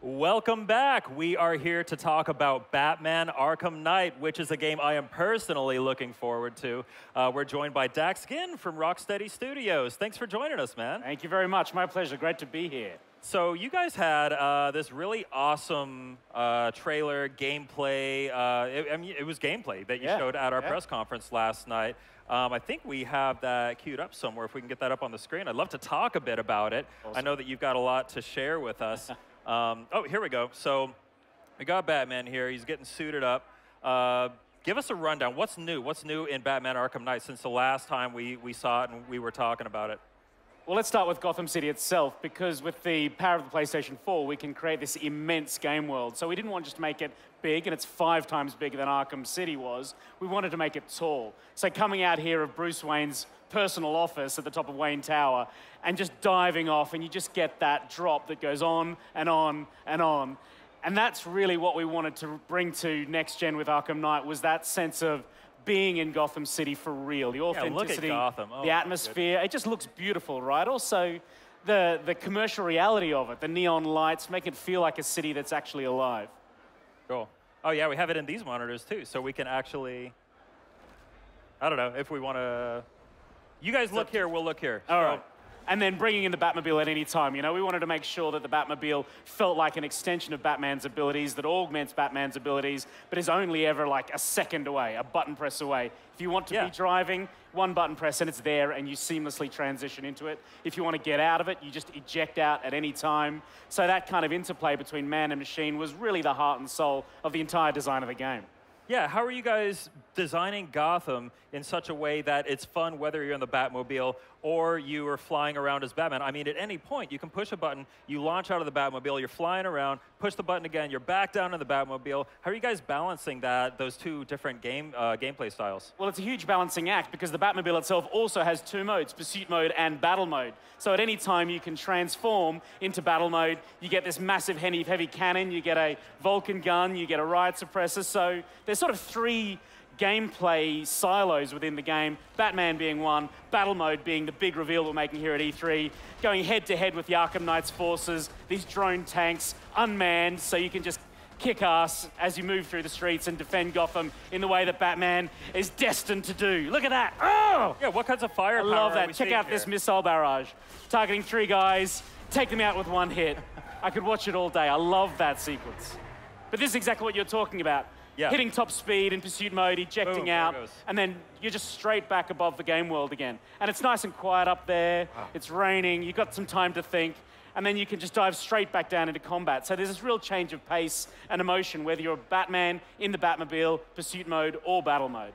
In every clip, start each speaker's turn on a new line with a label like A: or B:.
A: Welcome back. We are here to talk about Batman Arkham Knight, which is a game I am personally looking forward to. We're joined by Dax Ginn from Rocksteady Studios. Thanks for joining us, man.
B: Thank you very much. My pleasure. Great to be here.
A: So you guys had this really awesome trailer, gameplay. It was gameplay that you showed at our press conference last night. I think we have that queued up somewhere. If we can get that up on the screen, I'd love to talk a bit about it. Awesome. I know that you've got a lot to share with us. Oh, here we go. So we got Batman here. He's getting suited up. Give us a rundown. What's new? What's new in Batman Arkham Knight since the last time we saw it and we were talking about it?
B: Well, let's start with Gotham City itself, because with the power of the PlayStation 4, we can create this immense game world. So we didn't want just to make it big, and it's 5 times bigger than Arkham City was. We wanted to make it tall. So coming out here of Bruce Wayne's personal office at the top of Wayne Tower and just diving off, and you just get that drop that goes on and on and on. And that's really what we wanted to bring to next gen with Arkham Knight, was that sense of being in Gotham City for real, the authenticity, the atmosphere. It just looks beautiful, right? Also, the commercial reality of it, the neon lights, make it feel like a city that's actually alive.
A: Cool. Oh yeah, we have it in these monitors too, so we can actually, I don't know, if we want to, you guys look here, we'll look here.
B: All right. And then bringing in the Batmobile at any time. You know, we wanted to make sure that the Batmobile felt like an extension of Batman's abilities, that augments Batman's abilities, but is only ever like a second away, a button press away. If you want to be driving, one button press and it's there, and you seamlessly transition into it. If you want to get out of it, you just eject out at any time. So that kind of interplay between man and machine was really the heart and soul of the entire design of the game.
A: Yeah, how are you guys designing Gotham in such a way that it's fun whether you're in the Batmobile or you are flying around as Batman? I mean, at any point, you can push a button, you launch out of the Batmobile, you're flying around, push the button again, you're back down in the Batmobile. How are you guys balancing those two different gameplay styles?
B: Well, it's a huge balancing act, because the Batmobile itself also has 2 modes, pursuit mode and battle mode. So at any time, you can transform into battle mode. You get this massive heavy cannon, you get a Vulcan gun, you get a riot suppressor. So there's sort of 3 gameplay silos within the game, Batman being one, battle mode being the big reveal we're making here at E3, going head-to-head with the Arkham Knight's forces, these drone tanks, unmanned, so you can just kick ass as you move through the streets and defend Gotham in the way that Batman is destined to do. Look at that. Oh!
A: Yeah, what kinds of firepower
B: I love that. Check out this missile barrage. Targeting 3 guys, take them out with 1 hit. I could watch it all day. I love that sequence. But this is exactly what you're talking about. Yeah. Hitting top speed in pursuit mode, ejecting out, and then you're just straight back above the game world again. And it's nice and quiet up there. Wow. It's raining. You've got some time to think. And then you can just dive straight back down into combat. So there's this real change of pace and emotion, whether you're Batman in the Batmobile, pursuit mode, or battle mode.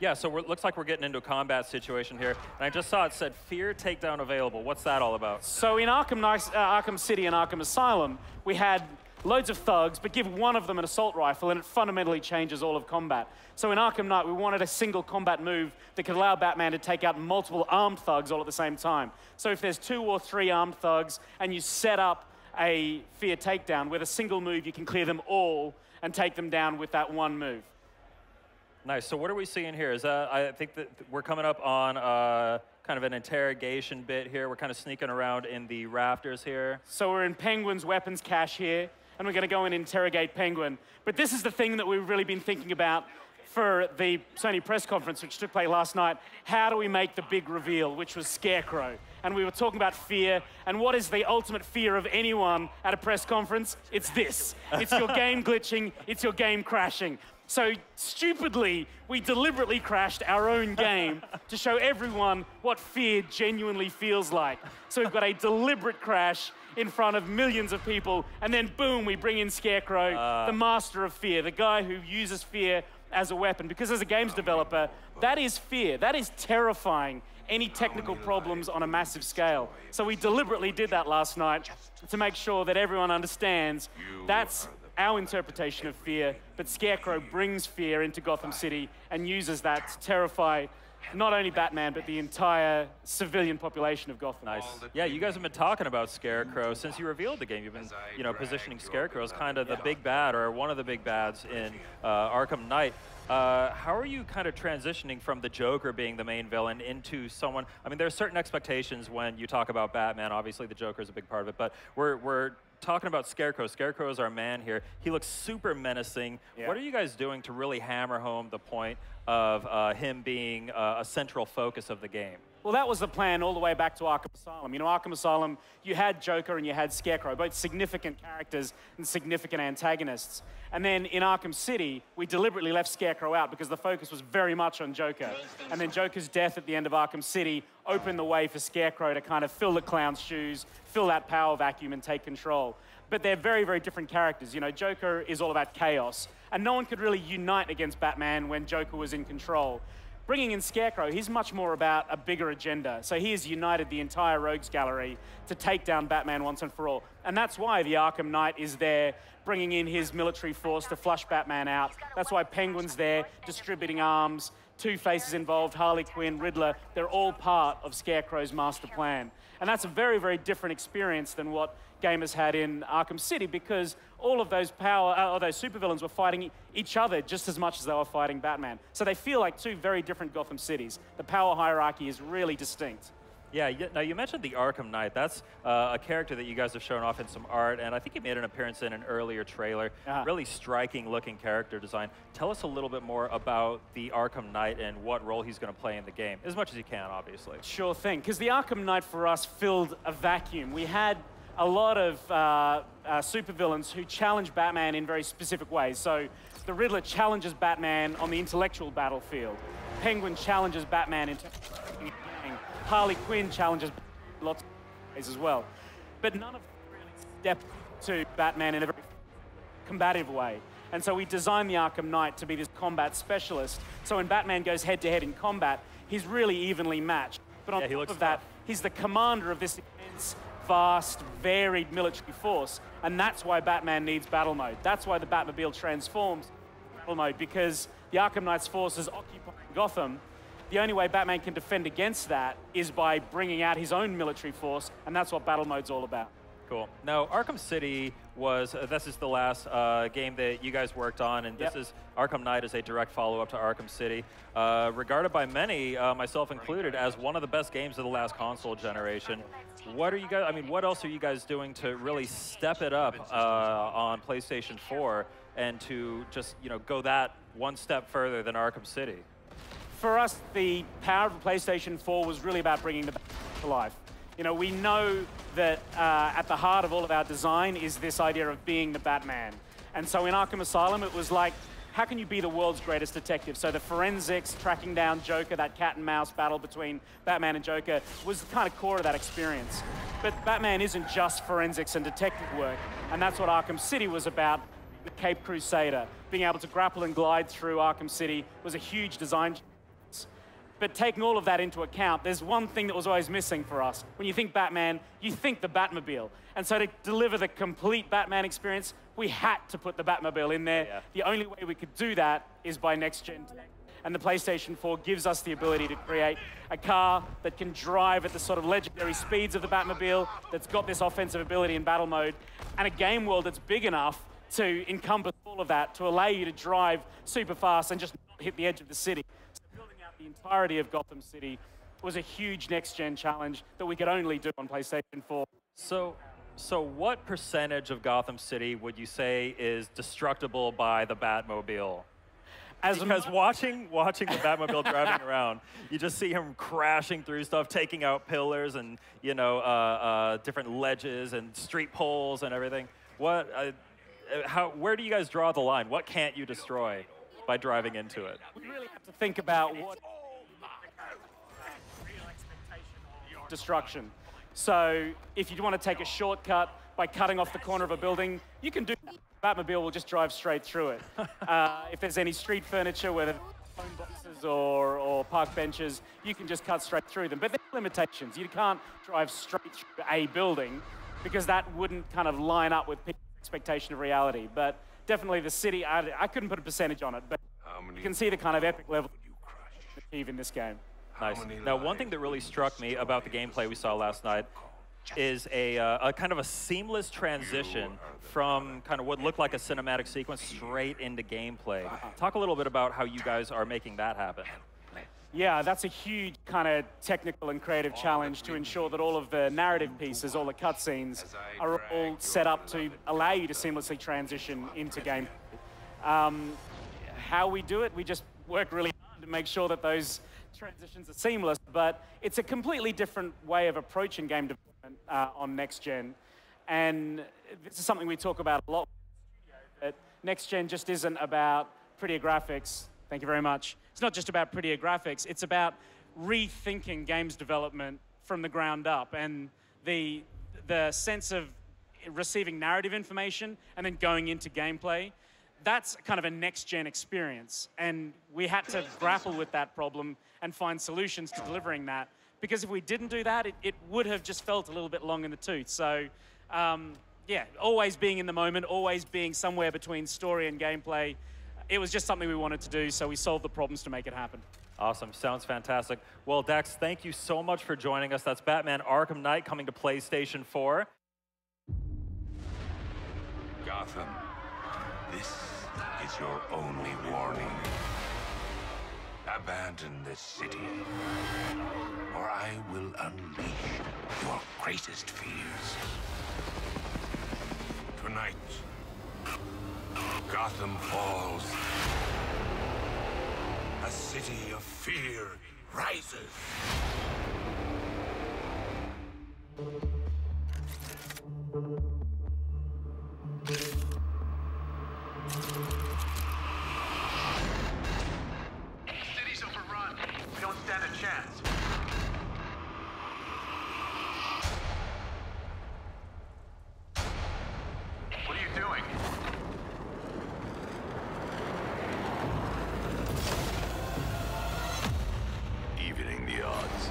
A: Yeah, so it looks like we're getting into a combat situation here. And I just saw it said, Fear takedown available. What's that all about?
B: So in Arkham City and Arkham Asylum, we had loads of thugs, but give one of them an assault rifle, and it fundamentally changes all of combat. So in Arkham Knight, we wanted a single combat move that could allow Batman to take out multiple armed thugs all at the same time. So if there's 2 or 3 armed thugs, and you set up a Fear takedown, with a single move, you can clear them all and take them down with that 1 move.
A: Nice. So what are we seeing here? Is that, I think that we're coming up on kind of an interrogation bit here. We're kind of sneaking around in the rafters here.
B: So we're in Penguin's weapons cache here, and we're going to go and interrogate Penguin. But this is the thing that we've really been thinking about for the Sony press conference, which took place last night. How do we make the big reveal, which was Scarecrow? And we were talking about fear, and what is the ultimate fear of anyone at a press conference? It's this. It's your game glitching, it's your game crashing. So stupidly, we deliberately crashed our own game to show everyone what fear genuinely feels like. So we've got a deliberate crash in front of millions of people, and then boom, we bring in Scarecrow, the master of fear, the guy who uses fear as a weapon. Because as a games developer, that is fear. That is terrifying any technical problems on a massive scale. So we deliberately did that last night to make sure that everyone understands that's our interpretation of fear, but Scarecrow brings fear into Gotham City and uses that to terrify not only Batman, but the entire civilian population of Gotham.
A: Nice. Yeah, you guys have been talking about Scarecrow since you revealed the game. You've been, positioning Scarecrow as kind of the big bad, or one of the big bads in Arkham Knight. How are you kind of transitioning from the Joker being the main villain into someone? I mean, there's certain expectations when you talk about Batman. Obviously, the Joker is a big part of it, but we're talking about Scarecrow. Scarecrow is our man here. He looks super menacing.
B: Yeah.
A: What are you guys doing to really hammer home the point of him being a central focus of the game?
B: Well, that was the plan all the way back to Arkham Asylum. You know, Arkham Asylum, you had Joker and you had Scarecrow, both significant characters and significant antagonists. And then in Arkham City, we deliberately left Scarecrow out because the focus was very much on Joker. And then Joker's death at the end of Arkham City opened the way for Scarecrow to kind of fill the clown's shoes, fill that power vacuum and take control. But they're very, very different characters. You know, Joker is all about chaos. And no one could really unite against Batman when Joker was in control. Bringing in Scarecrow, he's much more about a bigger agenda. So he has united the entire Rogues Gallery to take down Batman once and for all. And that's why the Arkham Knight is there, bringing in his military force to flush Batman out. That's why Penguin's there, distributing arms. Two-Face is involved, Harley Quinn, Riddler. They're all part of Scarecrow's master plan. And that's a very, very different experience than what gamers had in Arkham City, because all of those those supervillains were fighting each other just as much as they were fighting Batman. So they feel like two very different Gotham cities. The power hierarchy is really distinct.
A: Yeah, now you mentioned the Arkham Knight. That's a character that you guys have shown off in some art, and I think he made an appearance in an earlier trailer. Really striking looking character design. Tell us a little bit more about the Arkham Knight and what role he's going to play in the game, as much as you can, obviously.
B: Sure thing, because the Arkham Knight for us filled a vacuum. We had a lot of supervillains who challenge Batman in very specific ways. So the Riddler challenges Batman on the intellectual battlefield. Penguin challenges Batman in Harley Quinn challenges lots of ways as well. But none of them really step to Batman in a very combative way. And so we designed the Arkham Knight to be this combat specialist. So when Batman goes head-to-head in combat, he's really evenly matched. But on top of that, he's the commander of this immense, vast, varied military force. And that's why Batman needs battle mode. That's why the Batmobile transforms battle mode, because the Arkham Knight's forces occupying Gotham. The only way Batman can defend against that is by bringing out his own military force, and that's what battle mode's all about.
A: Cool. Now, Arkham City was, this is the last game that you guys worked on, and this is, Arkham Knight is a direct follow-up to Arkham City, regarded by many, myself included, as one of the best games of the last console generation. What are you guys, I mean, what else are you guys doing to really step it up on PlayStation 4 and to just, you know, go that one step further than Arkham City?
B: For us, the power of the PlayStation 4 was really about bringing the Batman to life. You know, we know that at the heart of all of our design is this idea of being the Batman. And so in Arkham Asylum, it was like, how can you be the world's greatest detective? So the forensics, tracking down Joker, that cat and mouse battle between Batman and Joker was the kind of core of that experience. But Batman isn't just forensics and detective work. And that's what Arkham City was about. The Cape Crusader, being able to grapple and glide through Arkham City was a huge design. But taking all of that into account, there's one thing that was always missing for us. When you think Batman, you think the Batmobile. And so to deliver the complete Batman experience, we had to put the Batmobile in there. Yeah. The only way we could do that is by next-gen tech. And the PlayStation 4 gives us the ability to create a car that can drive at the sort of legendary speeds of the Batmobile, that's got this offensive ability in battle mode, and a game world that's big enough to encompass all of that, to allow you to drive super fast and just not hit the edge of the city. The entirety of Gotham City was a huge next-gen challenge that we could only do on PlayStation 4.
A: So what percentage of Gotham City would you say is destructible by the Batmobile? Because watching the Batmobile driving around, you just see him crashing through stuff, taking out pillars and, you know, different ledges and street poles and everything. Where do you guys draw the line? What can't you destroy by driving into it?
B: We really have to think about what destruction. So if you want to take a shortcut by cutting off the corner of a building, you can do that. Batmobile will just drive straight through it. If there's any street furniture, whether phone boxes or park benches, you can just cut straight through them. But there are limitations. You can't drive straight through a building because that wouldn't kind of line up with people's expectation of reality. But definitely the city, I couldn't put a percentage on it, but you can see the kind of epic level you achieve in this game.
A: Nice. Now, one thing that really struck me about the gameplay we saw last night is a kind of a seamless transition from kind of what looked like a cinematic sequence straight into gameplay. Talk a little bit about how you guys are making that happen.
B: Yeah, that's a huge kind of technical and creative challenge to ensure that all of the narrative pieces, all the cutscenes, are all set up to allow you to seamlessly transition into game. How we do it, we just work really hard to make sure that those transitions are seamless, but it's a completely different way of approaching game development on next gen. And this is something we talk about a lot. That next gen just isn't about prettier graphics. Thank you very much. It's not just about prettier graphics. It's about rethinking games development from the ground up, and the sense of receiving narrative information and then going into gameplay. That's kind of a next-gen experience, and we had to grapple with that problem and find solutions to delivering that. Because if we didn't do that, it would have just felt a little bit long in the tooth. So, yeah, always being in the moment, always being somewhere between story and gameplay. It was just something we wanted to do, so we solved the problems to make it happen.
A: Awesome. Sounds fantastic. Well, Dex, thank you so much for joining us. That's Batman Arkham Knight coming to PlayStation 4.
C: Gotham, this is your only warning. Abandon this city, or I will unleash your greatest fears. Tonight, Gotham falls. A city of fear rises.
D: City's overrun. We don't stand a chance. What are you doing?
C: Evening the odds.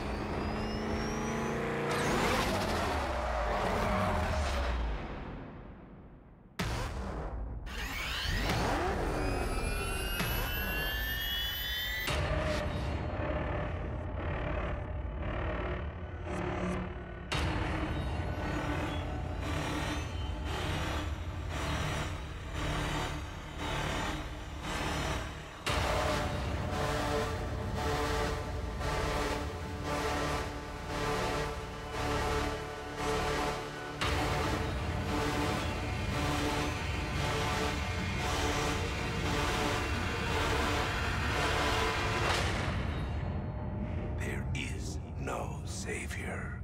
C: No savior.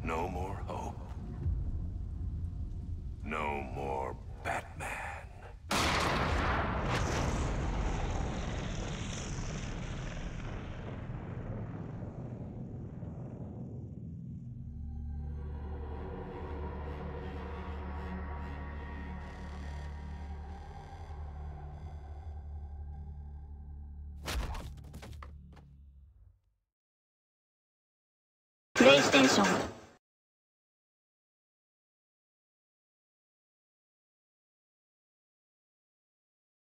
C: No more hope. No more Batman.
E: PlayStation